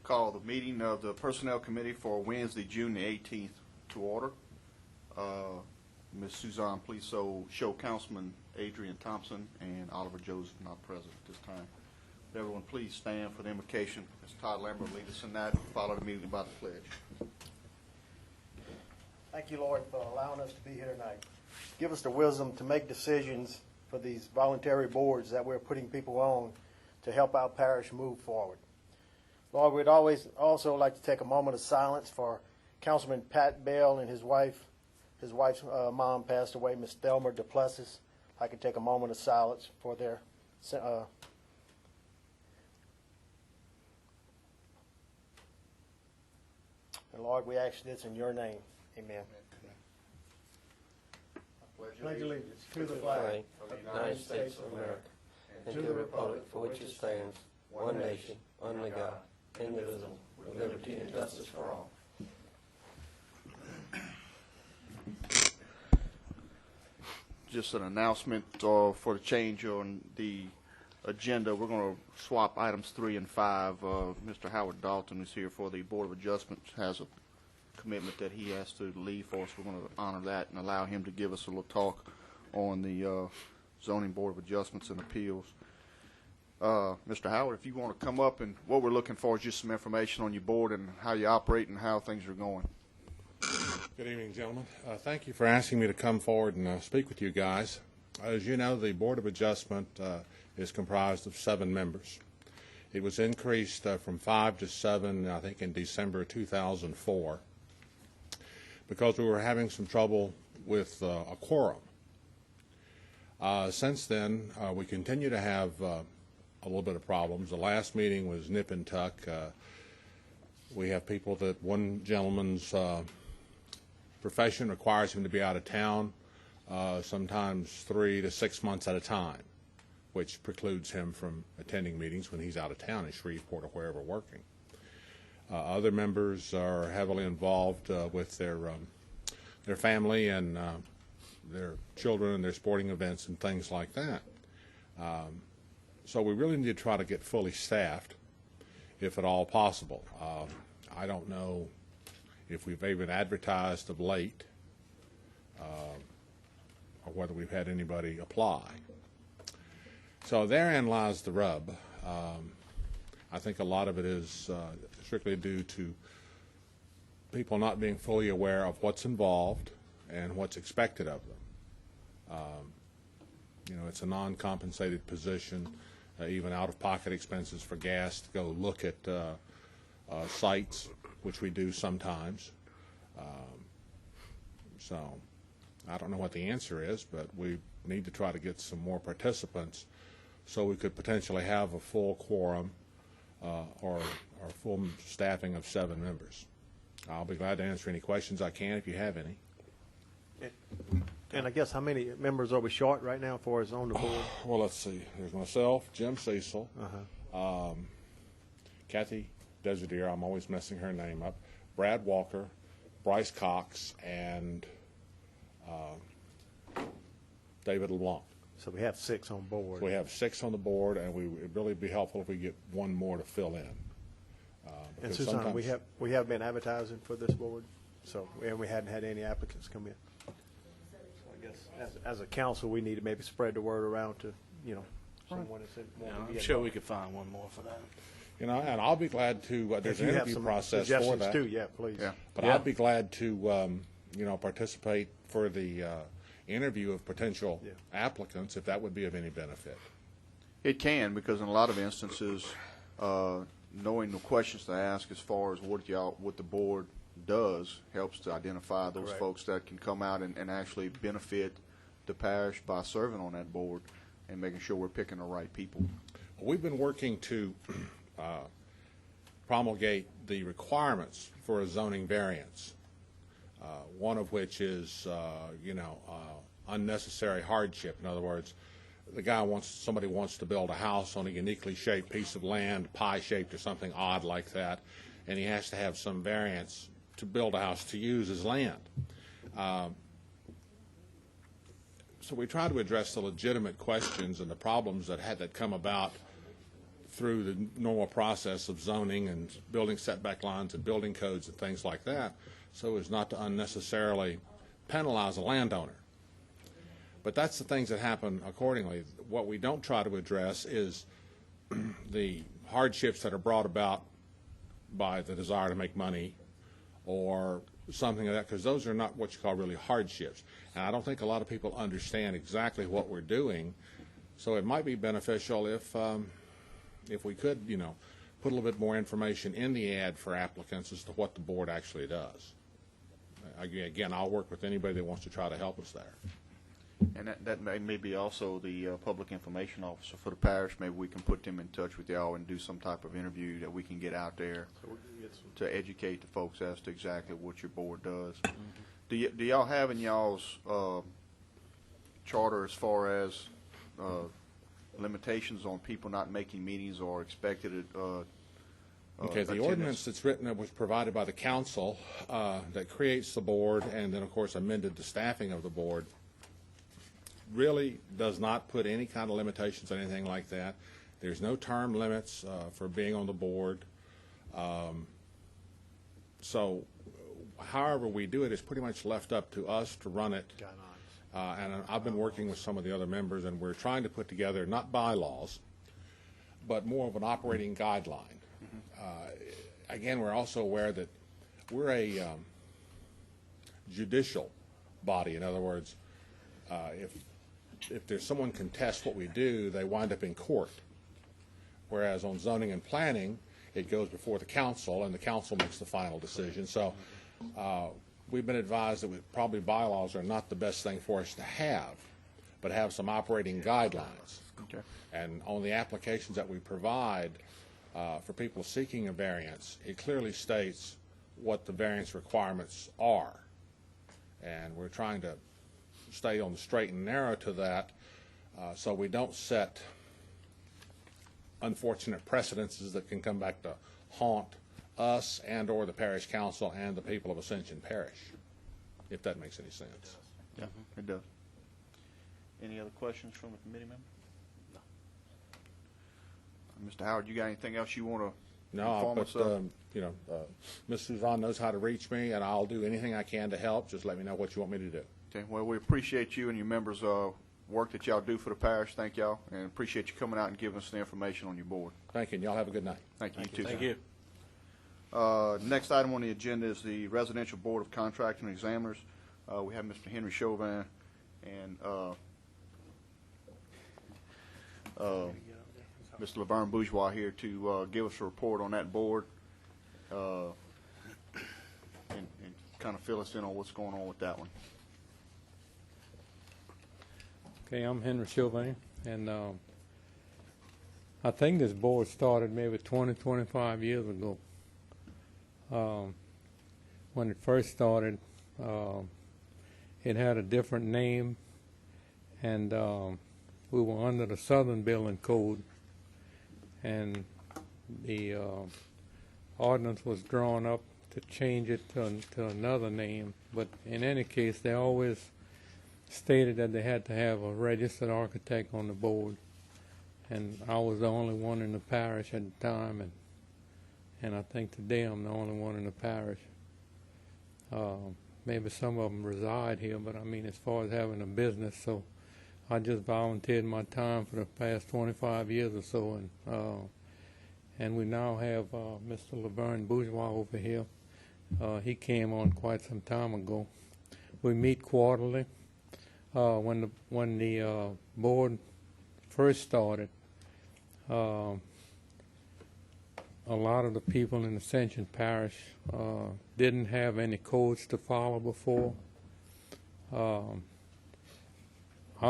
Call the meeting of the Personnel Committee for Wednesday, June the 18th to order. Ms. Suzanne, please show Councilman Adrian Thompson and Oliver Joseph not present at this time. Would everyone please stand for the invocation. Ms. Todd Lambert will lead us in that, followed immediately by the pledge. Thank you, Lord, for allowing us to be here tonight. Give us the wisdom to make decisions for these voluntary boards that we're putting people on to help our parish move forward. Lord, we'd also like to take a moment of silence for Councilman Pat Bell and his wife. His wife's mom passed away, Miss Thelma Duplessis. I could take a moment of silence for their and Lord, we ask this in your name. Amen. Pledge allegiance to the flag of the United States of America and to the republic for which it stands, one nation, under God, indivisible, with liberty and justice for all. Just an announcement for the change on the agenda. We're going to swap items 3 and 5. Mr. Howard Dalton is here for the Board of Adjustments, has a commitment that he has to leave for us. We're going to honor that and allow him to give us a little talk on the Zoning Board of Adjustments and Appeals. Mr. Howard, if you want to come up, and what we're looking for is just some information on your board and how you operate and how things are going. Good evening, gentlemen. Thank you for asking me to come forward and speak with you guys. As you know, the Board of Adjustment is comprised of 7 members. It was increased from 5 to 7, I think, in December 2004 because we were having some trouble with a quorum. Since then, we continue to have a little bit of problems. The last meeting was nip and tuck. We have people that one gentleman's profession requires him to be out of town sometimes 3 to 6 months at a time, which precludes him from attending meetings when he's out of town in Shreveport or wherever working. Other members are heavily involved with their family and their children and their sporting events and things like that. So we really need to try to get fully staffed, if at all possible. I don't know if we've even advertised of late or whether we've had anybody apply. So therein lies the rub. I think a lot of it is strictly due to people not being fully aware of what's involved and what's expected of them. You know, it's a non-compensated position, even out-of-pocket expenses for gas to go look at sites, which we do sometimes. So I don't know what the answer is, but we need to try to get some more participants so we could potentially have a full quorum or full staffing of 7 members. I'll be glad to answer any questions I can if you have any. And I guess how many members are we short right now for us on the board? Well, let's see. There's myself, Jim Cecil, Kathy Desideer, I'm always messing her name up, Brad Walker, Bryce Cox, and David LeBlanc. So we have 6 on board. We have 6 on the board, and it'd really be helpful if we get 1 more to fill in. And Susan, we have been advertising for this board, and we hadn't had any applicants come in. So I guess as a council, we need to maybe spread the word around to, someone that's I'm sure we could find 1 more for that. You know, and I'll be glad to. There's an interview process for that. Too, yeah, please. Yeah. But I'd be glad to, participate for the interview of potential applicants, if that would be of any benefit. It can, because in a lot of instances, knowing the questions to ask as far as what the board does helps to identify those folks that can come out and actually benefit the parish by serving on that board and making sure we're picking the right people. We've been working to promulgate the requirements for a zoning variance, one of which is, unnecessary hardship. In other words, somebody wants to build a house on a uniquely shaped piece of land, pie-shaped or something odd like that, and he has to have some variance to build a house to use as land. So we try to address the legitimate questions and the problems that come about through the normal process of zoning and building setback lines and building codes and things like that, so as not to unnecessarily penalize a landowner. But that's the things that happen accordingly. What we don't try to address is the hardships that are brought about by the desire to make money or something like that, because those are not what you call really hardships. And I don't think a lot of people understand exactly what we're doing, so it might be beneficial if we could, you know, put a little bit more information in the ad for applicants as to what the board actually does. Again, I'll work with anybody that wants to try to help us there. And that may be also the public information officer for the parish. Maybe we can put them in touch with y'all and do some type of interview that we can get out there to educate the folks as to exactly what your board does. Do y'all have in y'all's charter as far as limitations on people not making meetings or expected Okay, the attendance? ordinance that's written that was provided by the council that creates the board and then, of course, amended the staffing of the board really does not put any kind of limitations on anything like that. There's no term limits for being on the board. So however we do it is pretty much left up to us to run it. And I've been working with some of the other members, and we're trying to put together not bylaws, but more of an operating guideline. Again, we're also aware that we're a judicial body. In other words, if there's someone contests what we do, they wind up in court. Whereas on zoning and planning, it goes before the council, and the council makes the final decision. So we've been advised that probably bylaws are not the best thing for us to have, but have some operating guidelines. Okay. And on the applications that we provide for people seeking a variance, it clearly states what the variance requirements are. And we're trying to stay on the straight and narrow to that so we don't set unfortunate precedences that can come back to haunt us and or the parish council and the people of Ascension Parish, if that makes any sense. Yeah, it does. Any other questions from the committee member? No. Mr. Howard, you got anything else you want to inform us of? You know, Ms. Suzanne knows how to reach me, and I'll do anything I can to help. Just let me know what you want me to do. Okay, well, we appreciate you and your members' work that y'all do for the parish. Thank y'all, and appreciate you coming out and giving us the information on your board. Thank you, and y'all have a good night. Thank you, you too. Thank sir. you. Next item on the agenda is the Residential Board of Contracting Examiners. We have Mr. Henry Chauvin and Mr. Laverne Bourgeois here to give us a report on that board and kind of fill us in on what's going on with that one. Okay, I'm Henry Chauvin, and I think this board started maybe 25 years ago. When it first started, it had a different name, and we were under the Southern Building Code, and the ordinance was drawn up to change it to another name. But in any case, they always stated that they had to have a registered architect on the board, and I was the only one in the parish at the time, and I think today I'm the only one in the parish. Maybe some of them reside here, but I mean, as far as having a business, so I just volunteered my time for the past 25 years or so, and we now have Mr. Laverne Bourgeois over here. He came on quite some time ago. We meet quarterly. When the board first started, a lot of the people in Ascension Parish didn't have any codes to follow before. I,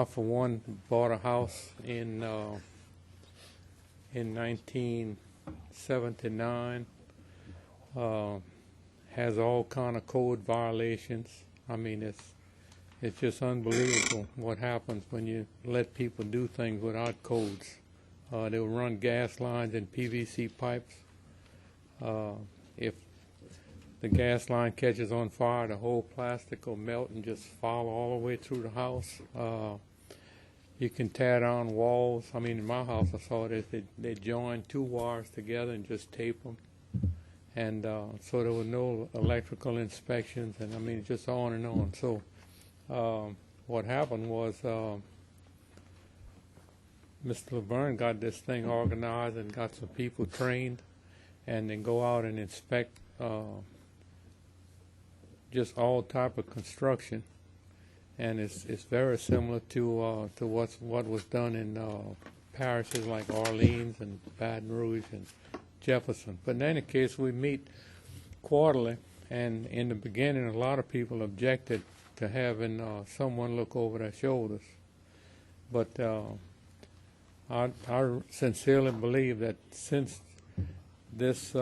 for one, bought a house in 1979. Has all kind of code violations. I mean, it's just unbelievable what happens when you let people do things without codes. They'll run gas lines and PVC pipes. If the gas line catches on fire, the whole plastic will melt and just fall all the way through the house. You can tear down walls. I mean, in my house, I saw this. They join two wires together and just tape them. And so there were no electrical inspections, and I mean, just on and on. So what happened was Mr. Laverne got this thing organized and got some people trained, and then go out and inspect just all type of construction. And it's very similar to what was done in parishes like Orleans and Baton Rouge and Jefferson. But in any case, we meet quarterly, and in the beginning, a lot of people objected to having someone look over their shoulders. But I sincerely believe that since this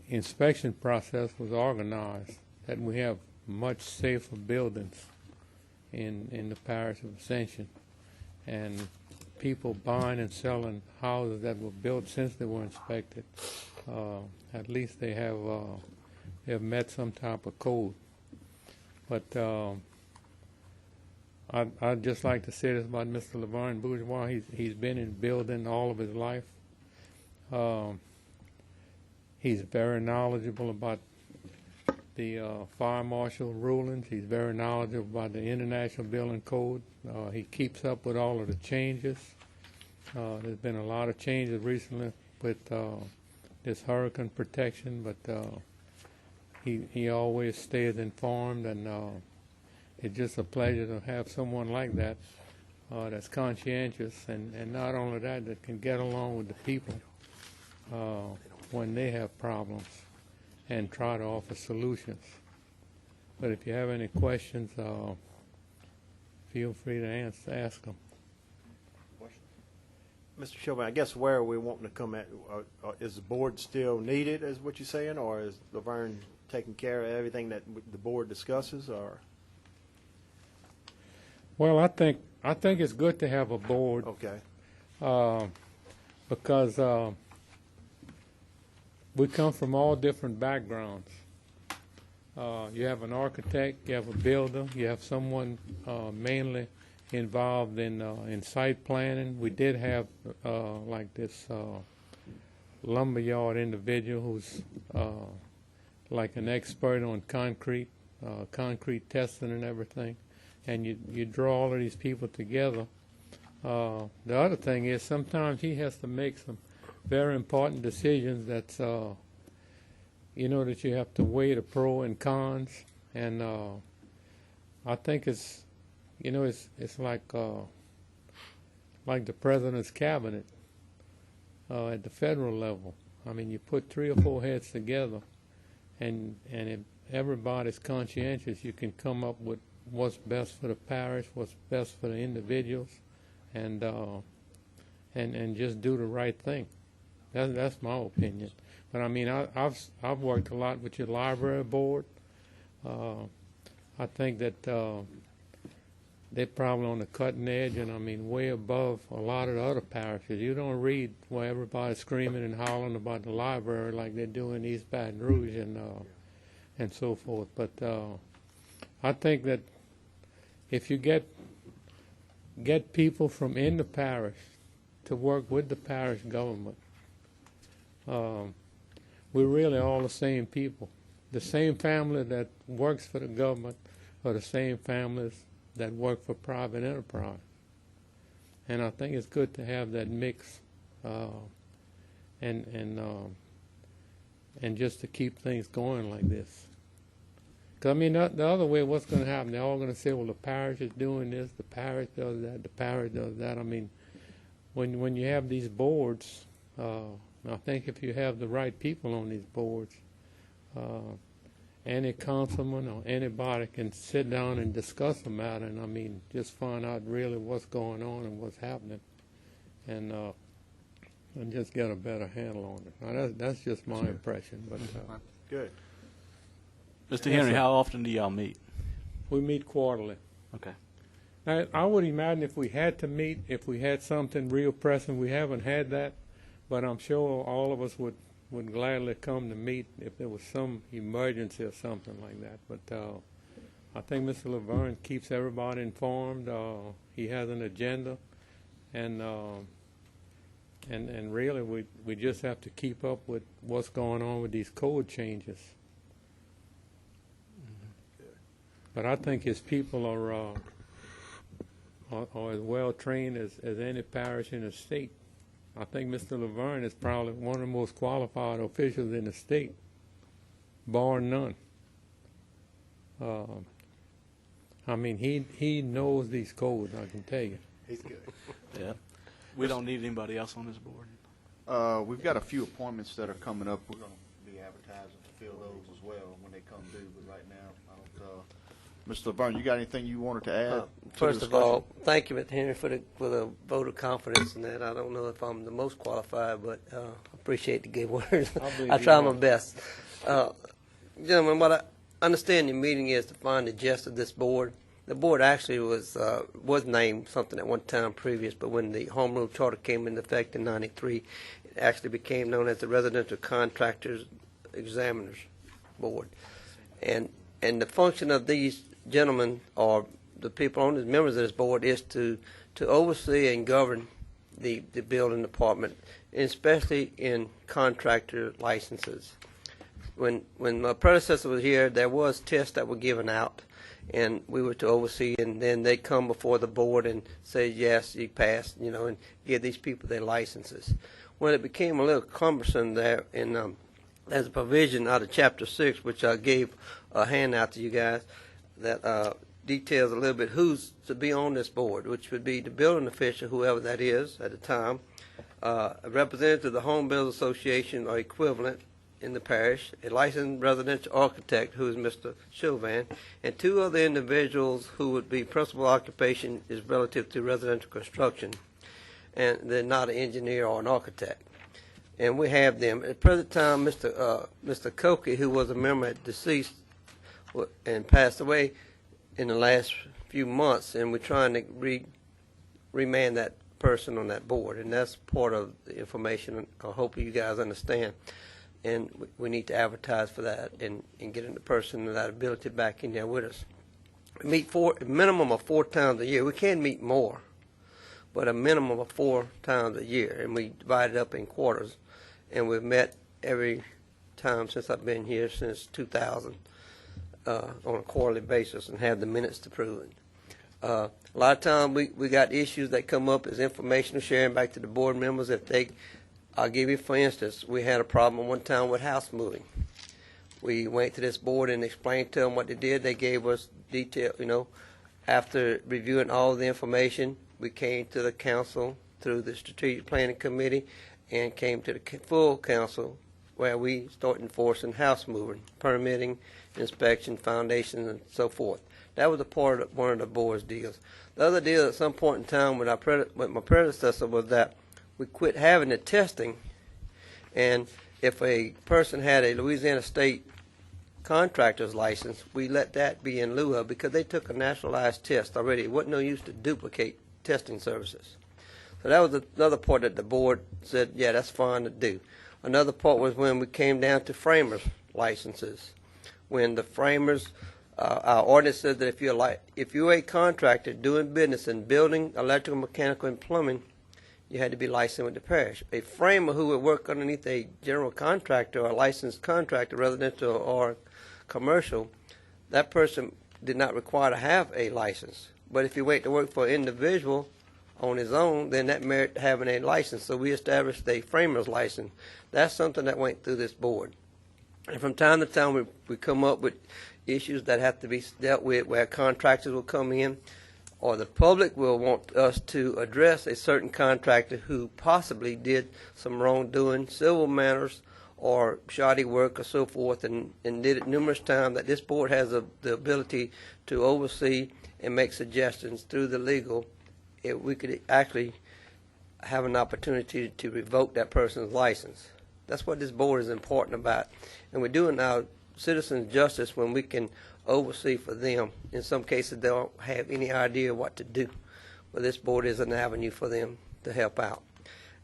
inspection process was organized, that we have much safer buildings in the parish of Ascension, and people buying and selling houses that were built since they were inspected, at least they have met some type of code. But I'd just like to say this about Mr. Laverne Bourgeois. He's been in building all of his life. He's very knowledgeable about the fire marshal rulings. He's very knowledgeable about the International Building Code. He keeps up with all of the changes. There's been a lot of changes recently with this hurricane protection, but he always stays informed, and it's just a pleasure to have someone like that that's conscientious, and not only that can get along with the people when they have problems and try to offer solutions. But if you have any questions, feel free to ask them. Mr. Chauvin, I guess where are we wanting to come at? Is the board still needed, is what you're saying, or is Laverne taking care of everything that the board discusses, or? Well, I think it's good to have a board. Okay. Because we come from all different backgrounds. You have an architect, you have a builder, you have someone mainly involved in site planning. We did have like this lumberyard individual who's like an expert on concrete testing and everything. And you draw all of these people together. The other thing is sometimes he has to make some very important decisions that's, that you have to weigh the pros and cons. And I think it's like the president's cabinet at the federal level. I mean, you put 3 or 4 heads together, and if everybody's conscientious, you can come up with what's best for the parish, what's best for the individuals, and just do the right thing. That's my opinion. But I mean, I've worked a lot with your library board. I think that they're probably on the cutting edge, and I mean, way above a lot of the other parishes. You don't read where everybody's screaming and howling about the library like they do in East Baton Rouge and so forth. But I think that if you get people from in the parish to work with the parish government, we're really all the same people. The same family that works for the government are the same families that work for private enterprise. And I think it's good to have that mix and just to keep things going like this. Because, I mean, the other way, what's going to happen? They're all going to say, well, the parish is doing this, the parish does that, the parish does that. I mean, when you have these boards, I think if you have the right people on these boards, any councilman or anybody can sit down and discuss a matter, and I mean, just find out really what's going on and what's happening, and just get a better handle on it. Now, that's just my impression. But Good. Mr. Henry, sir. how often do y'all meet? we meet quarterly. Okay. Now, I would imagine if we had to meet, if we had something real pressing, we haven't had that, but I'm sure all of us would gladly come to meet if there was some emergency or something like that. But I think Mr. Laverne keeps everybody informed. He has an agenda, and really we just have to keep up with what's going on with these code changes. But I think his people are as well trained as any parish in the state. I think Mr. Laverne is probably one of the most qualified officials in the state, bar none. I mean, he knows these codes, I can tell you. He's good. Yeah. We don't need anybody else on this board. We've got a few appointments that are coming up. We're going to be advertising to fill those as well when they come due, but right now, I don't, Mr. Laverne, you got anything you wanted to add? to the First of discussion? all, thank you, Mr. Henry, for the vote of confidence in that. I don't know if I'm the most qualified, but I appreciate the good words. I try my best. Gentlemen, what I understand your meeting is to find the gist of this board. The board actually was named something at one time previous, but when the Home Rule Charter came into effect in '93, it actually became known as the Residential Contractors Examiners Board. And the function of these gentlemen, or the people on as members of this board, is to oversee and govern the building department, especially in contractor licenses. When my predecessor was here, there was tests that were given out, and we were to oversee, and then they come before the board and say, yes, you passed, and give these people their licenses. Well, it became a little cumbersome there, and there's a provision out of Chapter 6, which I gave a handout to you guys, that details a little bit who's to be on this board, which would be the building official, whoever that is at the time, a representative of the Home Builders Association or equivalent in the parish, a licensed residential architect, who is Mr. Chauvin, and two other individuals who would be principal occupation is relative to residential construction, and they're not an engineer or an architect. And we have them. At the present time, Mr. Koke, who was a member at deceased and passed away in the last few months, and we're trying to remand that person on that board, and that's part of the information I hope you guys understand. And we need to advertise for that and getting the person of that ability back in there with us. We meet a minimum of 4 times a year. We can meet more, but a minimum of 4 times a year, and we divide it up in quarters. And we've met every time since I've been here, since 2000, on a quarterly basis, and have the minutes to prove it. A lot of times we got issues that come up as informational sharing back to the board members. I'll give you, for instance, we had a problem one time with house moving. We went to this board and explained to them what they did. They gave us detail, after reviewing all the information, we came to the council through the strategic planning committee and came to the full council where we start enforcing house moving, permitting, inspection, foundation, and so forth. That was a part of one of the board's deals. The other deal at some point in time with my predecessor was that we quit having the testing, and if a person had a Louisiana State contractor's license, we let that be in lieu of, because they took a nationalized test already. It wasn't no use to duplicate testing services. So that was another part that the board said, yeah, that's fine to do. Another part was when we came down to framers' licenses. When the framers, our ordinance says that if you're a contractor doing business in building, electrical, mechanical, and plumbing, you had to be licensed with the parish. A framer who would work underneath a general contractor or a licensed contractor, residential or commercial, that person did not require to have a license. But if you went to work for an individual on his own, then that merit having a license. So we established a framer's license. That's something that went through this board. And from time to time, we come up with issues that have to be dealt with, where contractors will come in, or the public will want us to address a certain contractor who possibly did some wrongdoing, civil matters, or shoddy work, or so forth, and did it numerous times. That this board has the ability to oversee and make suggestions through the legal. If we could actually have an opportunity to revoke that person's license. That's what this board is important about. And we're doing our citizens justice when we can oversee for them. In some cases, they don't have any idea what to do. But this board is an avenue for them to help out.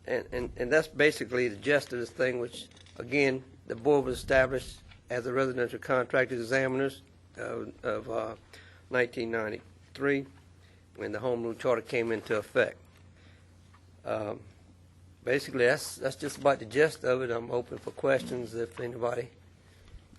And that's basically the gist of this thing, which, again, the board was established as a residential contractor examiners of 1993, when the Home Rule Charter came into effect. Basically, that's just about the gist of it. I'm open for questions if anybody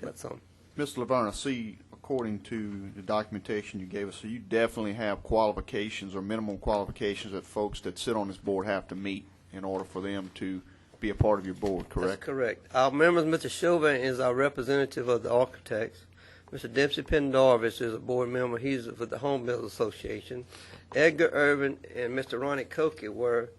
got some. Mr. Laverne, I see, according to the documentation you gave us, so you definitely have qualifications or minimum qualifications that folks that sit on this board have to meet in order for them to be a part of your board, correct? That's correct. Our members, Mr. Chauvin is our representative of the architects. Mr. Dempsey Pendarvis is a board member. He's with the Home Builders Association. Edgar Irvin and Mr. Ronnie Koch were,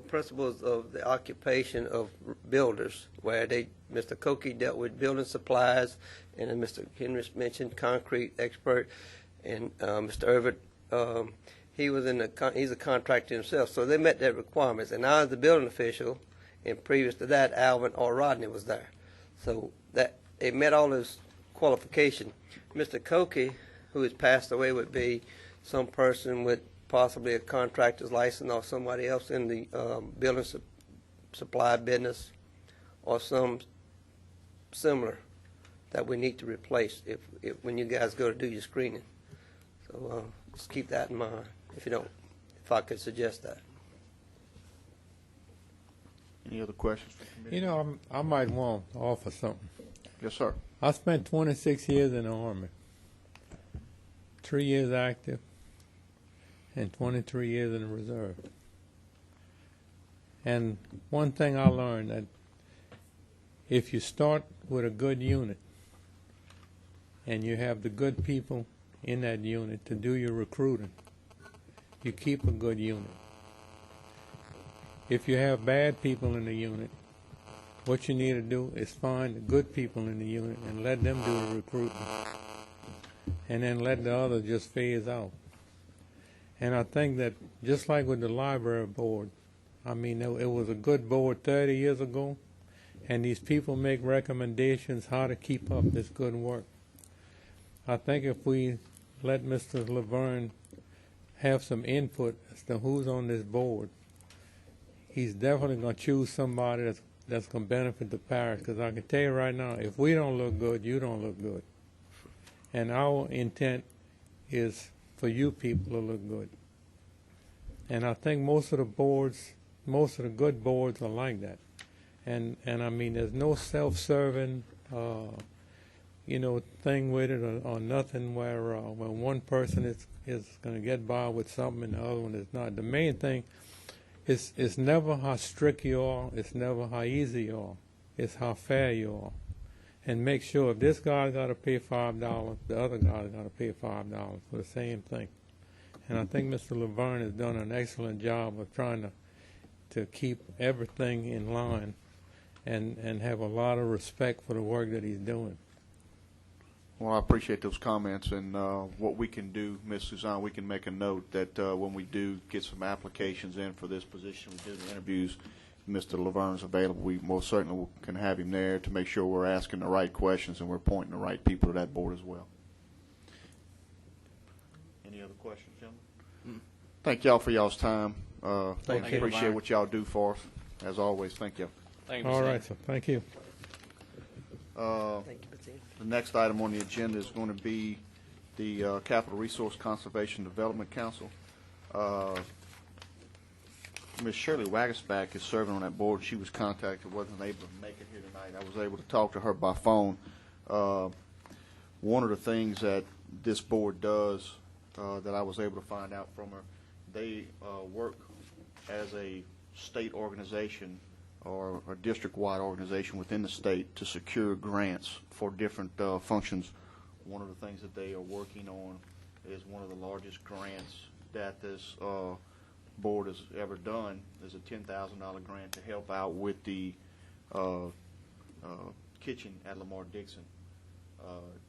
principals of the occupation of builders, where Mr. Koch dealt with building supplies, and then Mr. Henry mentioned concrete expert, and Mr. Irvin, he's a contractor himself, so they met their requirements. And I was the building official, and previous to that, Alvin or Rodney was there, so that it met all those qualification. Mr. Koch, who has passed away, would be some person with possibly a contractor's license or somebody else in the building supply business or some similar that we need to replace if when you guys go to do your screening. So just keep that in mind if I could suggest that. Any other questions for the committee? I might want to offer something. Yes, sir. I spent 26 years in the Army, 3 years active, and 23 years in the reserve. And one thing I learned, that if you start with a good unit and you have the good people in that unit to do your recruiting, you keep a good unit. If you have bad people in the unit, what you need to do is find the good people in the unit and let them do the recruiting, and then let the others just phase out. And I think that just like with the library board, I mean, it was a good board 30 years ago, and these people make recommendations how to keep up this good work. I think if we let Mr. Laverne have some input as to who's on this board, he's definitely going to choose somebody that's going to benefit the parish, because I can tell you right now, if we don't look good, you don't look good. And our intent is for you people to look good. And I think most of the good boards are like that. And I mean, there's no self-serving, thing with it or nothing where when one person is going to get by with something and the other one is not. The main thing is it's never how strict you are, it's never how easy you are, it's how fair you are. And make sure if this guy got to pay $5, the other guy got to pay $5 for the same thing. And I think Mr. Laverne has done an excellent job of trying to keep everything in line and have a lot of respect for the work that he's doing. Well, I appreciate those comments, and what we can do, Ms. Suzanne, we can make a note that when we do get some applications in for this position, we do the interviews, Mr. Laverne's available, we most certainly can have him there to make sure we're asking the right questions and we're pointing the right people to that board as well. Any other questions, gentlemen? Thank y'all for y'all's time. Thank you. Appreciate what y'all do for us. As always, thank you. Thank you, All Mr. right, sir. Thank you. Thank you, Bettina. The next item on the agenda is going to be the Capital Resource Conservation Development Council. Ms. Shirley Wagasback is serving on that board. She was contacted, wasn't able to make it here tonight. I was able to talk to her by phone. One of the things that this board does that I was able to find out from her, they work as a state organization or a district-wide organization within the state to secure grants for different functions. One of the things that they are working on is one of the largest grants that this board has ever done is a $10,000 grant to help out with the kitchen at Lamar Dixon.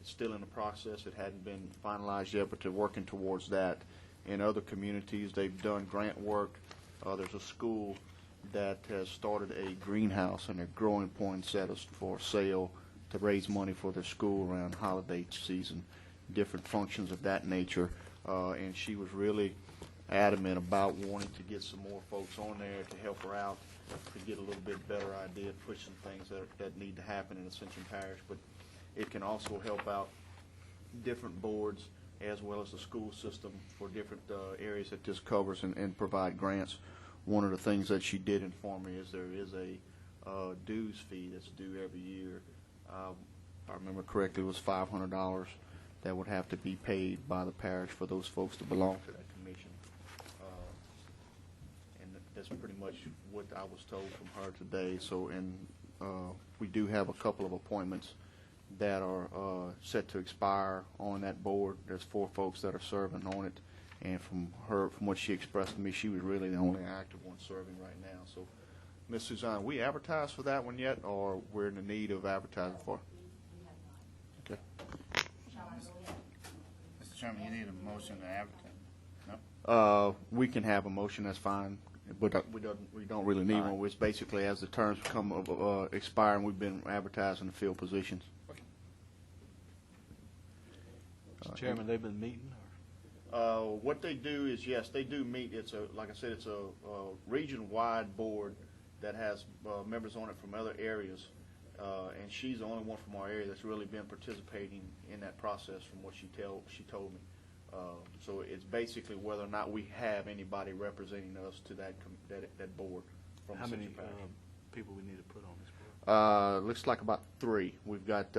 It's still in the process. It hadn't been finalized yet, but they're working towards that. In other communities, they've done grant work. There's a school that has started a greenhouse, and they're growing poinsettias for sale to raise money for their school around holiday season, different functions of that nature. And she was really adamant about wanting to get some more folks on there to help her out to get a little bit better idea, push some things that need to happen in Ascension Parish. But it can also help out different boards as well as the school system for different areas that this covers and provide grants. One of the things that she did inform me is there is a dues fee that's due every year. If I remember correctly, it was $500 that would have to be paid by the parish for those folks to belong to that commission. And that's pretty much what I was told from her today. So, and we do have a couple of appointments that are set to expire on that board. There's 4 folks that are serving on it, and from what she expressed to me, she was really the only active one serving right now. So, Ms. Suzanne, we advertised for that one yet, or we're in the need of advertising for? Okay. Mr. Chairman, you need a motion to advertise. No? We can have a motion. That's fine, but we don't really need one. It's basically as the terms become expiring, we've been advertising the field positions. Mr. Chairman, they've been meeting? What they do is, yes, they do meet. It's like I said, it's a region-wide board that has members on it from other areas, and she's the only one from our area that's really been participating in that process from what she told me. So it's basically whether or not we have anybody representing us to that board from How many Ascension Parish. people we need to put on this board? Looks like about 3. We've got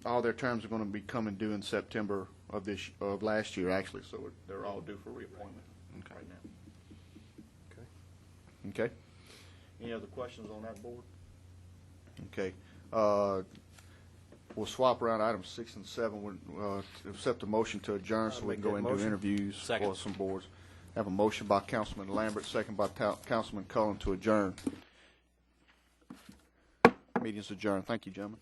all their terms are going to be coming due in September of last year, actually. So they're all due for reappointment right now. Okay. Any other questions on that board? Okay. We'll swap around items 6 and 7. We'll accept a motion to adjourn so we can go and do interviews for some boards. Have a motion by Councilman Lambert, second by Councilman Cullen to adjourn. Meeting's adjourned. Thank you, gentlemen.